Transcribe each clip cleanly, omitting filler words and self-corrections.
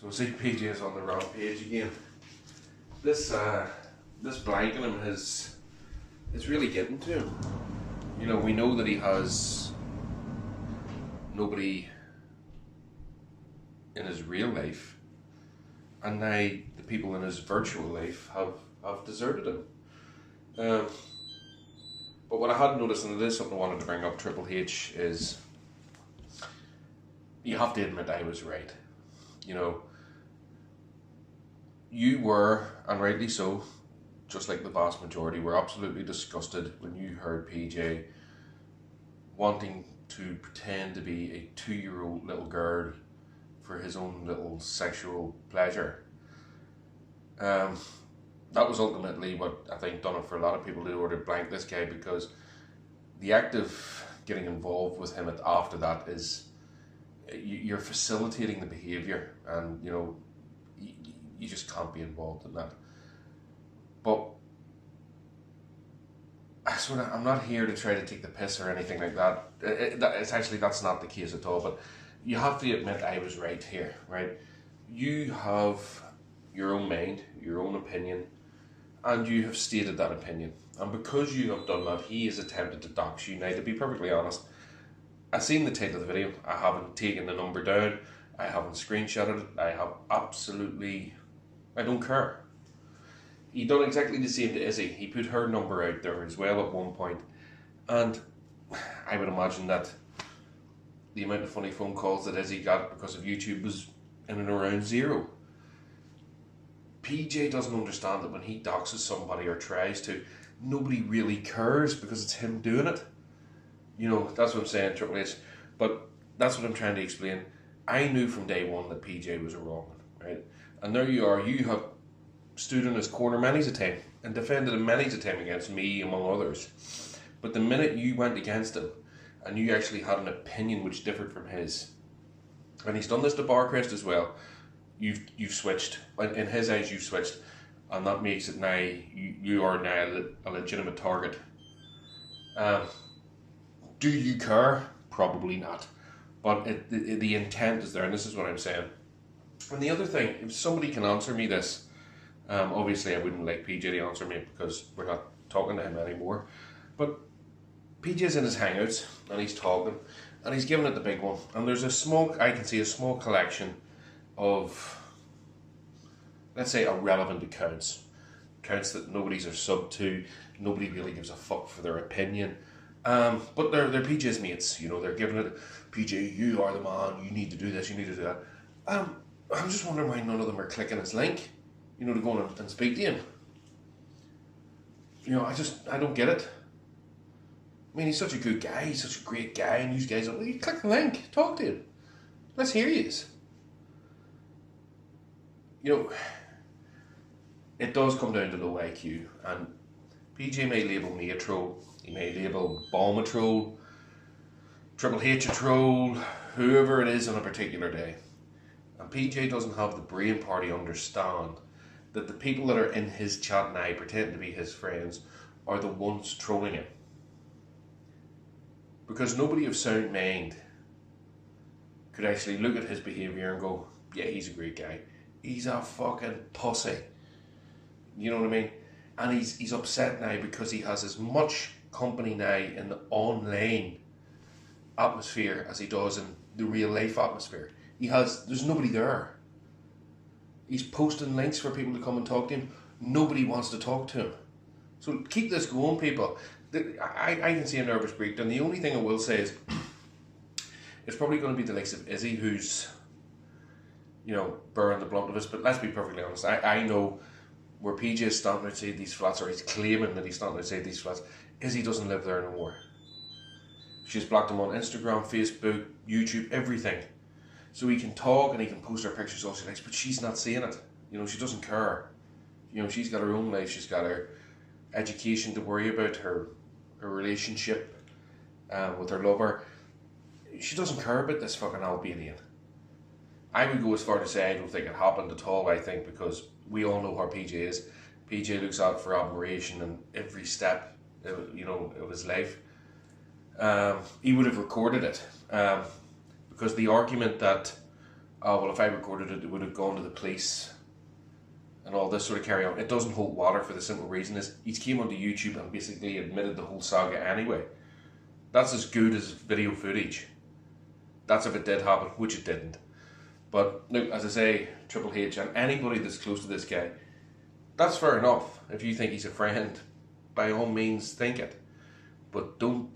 So see, PJ's on the wrong page again. This blanking him is really getting to him. You know, we know that he has nobody in his real life, and now the people in his virtual life have deserted him. But what I had noticed, and it is something I wanted to bring up, Triple H, is you have to admit I was right. You know, you were, and rightly so, just like the vast majority, were absolutely disgusted when you heard PJ wanting to pretend to be a 2-year-old little girl for his own little sexual pleasure. That was ultimately what I think done it for a lot of people who ordered blank this guy, because the act of getting involved with him after that is you're facilitating the behaviour, and you know you just can't be involved in that. But I'm not here to try to take the piss or anything like that. That's not the case at all. But you have to admit I was right here, right? You have your own mind, your own opinion, and you have stated that opinion. And because you have done that, he has attempted to dox you. Now, to be perfectly honest, I've seen the title of the video. I haven't taken the number down. I haven't screenshotted it. I don't care. He done exactly the same to Izzy. He put her number out there as well at one point. And I would imagine that the amount of funny phone calls that Izzy got because of YouTube was in and around 0. PJ doesn't understand that when he doxes somebody or tries to, nobody really cares because it's him doing it. You know, that's what I'm saying, Triple H. But that's what I'm trying to explain. I knew from day one that PJ was a wrong one, right? And there you are, you have stood in his corner many's a time and defended him many's a time against me, among others. But the minute you went against him and you actually had an opinion which differed from his, and he's done this to Barcrest as well, you've switched. In his eyes, you've switched, and that makes it now you are now a legitimate target. Do you care? Probably not. But the intent is there, and this is what I'm saying. And the other thing, if somebody can answer me this, obviously I wouldn't like PJ to answer me because we're not talking to him anymore, but PJ's in his hangouts and he's talking and he's giving it the big one, and there's I can see a small collection of, let's say, irrelevant accounts that nobody's are sub to, nobody really gives a fuck for their opinion, but they're PJ's mates, you know, they're giving it, PJ, you are the man, you need to do this, you need to do that. I'm just wondering why none of them are clicking his link, you know, to go and speak to him. You know, I don't get it. I mean, he's such a good guy, he's such a great guy, and you guys are, well, you click the link, talk to him. Let's hear yous. You know, it does come down to low IQ, and PJ may label me a troll, he may label Bomb a troll, Triple H a troll, whoever it is on a particular day. And PJ doesn't have the brain power to understand that the people that are in his chat now pretending to be his friends are the ones trolling him. Because nobody of sound mind could actually look at his behaviour and go, yeah, he's a great guy. He's a fucking pussy. You know what I mean? And he's upset now because he has as much company now in the online atmosphere as he does in the real life atmosphere. There's nobody there. He's posting links for people to come and talk to him. Nobody wants to talk to him. So keep this going, people. I can see a nervous breakdown. The only thing I will say is it's probably going to be the likes of Izzy who's, you know, bearing the blunt of this. But let's be perfectly honest. I know where PJ is starting outside these flats, or he's claiming that he's starting outside these flats. Izzy doesn't live there no more. She's blocked him on Instagram, Facebook, YouTube, everything. So he can talk and he can post her pictures all she likes, but she's not seeing it. You know, she doesn't care. You know, she's got her own life, she's got her education to worry about, her relationship with her lover. She doesn't care about this fucking Albanian. I would go as far to say I don't think it happened at all, I think, because we all know how PJ is. PJ looks out for admiration in every step, you know, of his life. He would have recorded it. Because the argument that oh, well, if I recorded it, it would have gone to the police and all this sort of carry on. It doesn't hold water for the simple reason is he's came onto YouTube and basically admitted the whole saga anyway. That's as good as video footage. That's if it did happen, which it didn't. But look, as I say, Triple H and anybody that's close to this guy, that's fair enough. If you think he's a friend, by all means think it. But don't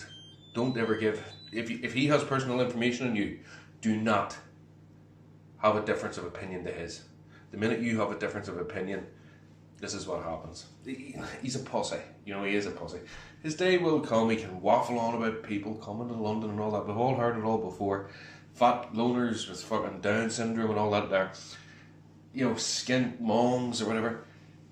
ever give, if he has personal information on you, do not have a difference of opinion to his. The minute you have a difference of opinion, this is what happens. He's a pussy. You know, he is a pussy. His day will come. He can waffle on about people coming to London and all that. We've all heard it all before. Fat loners with fucking Down syndrome and all that there. You know, skint moms or whatever.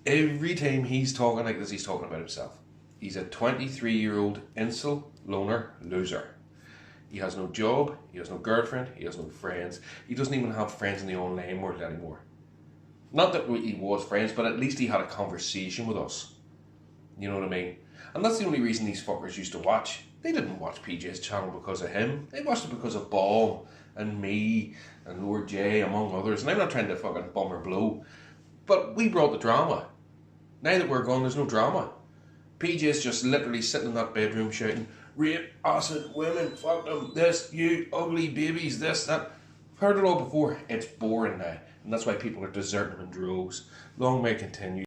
Every time he's talking like this, he's talking about himself. He's a 23-year-old incel, loner, loser. He has no job. He has no girlfriend. He has no friends. He doesn't even have friends in the online world anymore. Not that he was friends, but at least he had a conversation with us. You know what I mean? And that's the only reason these fuckers used to watch. They didn't watch PJ's channel because of him. They watched it because of Bomb and me and Lord J, among others. And I'm not trying to fucking bum or blow. But we brought the drama. Now that we're gone, there's no drama. PJ's just literally sitting in that bedroom shouting, rape, acid, women, fuck them, this, you, ugly babies, this, that. I've heard it all before. It's boring now. And that's why people are deserting him in droves. Long may it continue.